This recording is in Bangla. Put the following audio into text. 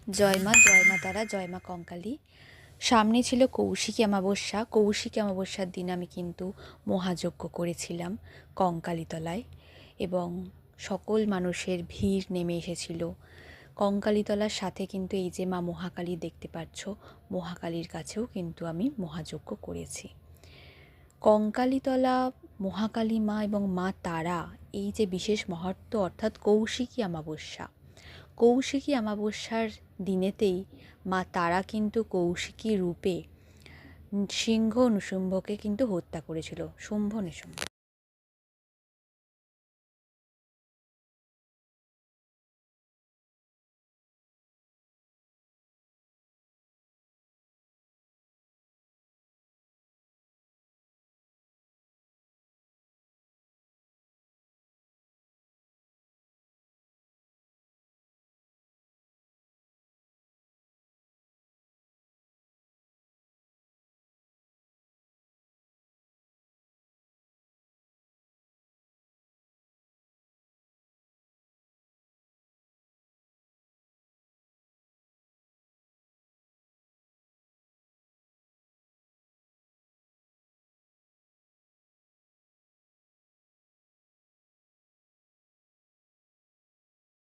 জয় মা তারা, জয় মা কঙ্কালী। সামনে ছিল কৌশিকী অমাবস্যা। কৌশিকী অমাবস্যার দিন আমি কিন্তু মহাযজ্ঞ করেছিলাম কঙ্কালীতলায়, এবং সকল মানুষের ভিড় নেমে এসেছিল। কঙ্কালীতলার সাথে কিন্তু এই যে মা মহাকালী দেখতে পাচ্ছ, মহাকালীর কাছেও কিন্তু আমি মহাযজ্ঞ করেছি। কঙ্কালীতলা, মহাকালী মা এবং মা তারা, এই যে বিশেষ মহত্ব, অর্থাৎ কৌশিকী অমাবস্যা। কৌশিকী অমাবস্যার দিনেতেই মা তারা কিন্তু কৌশিকী রূপে সিংহ নিশুম্ভকে কিন্তু হত্যা করেছিল, শুম্ভ নিশুম্ভ।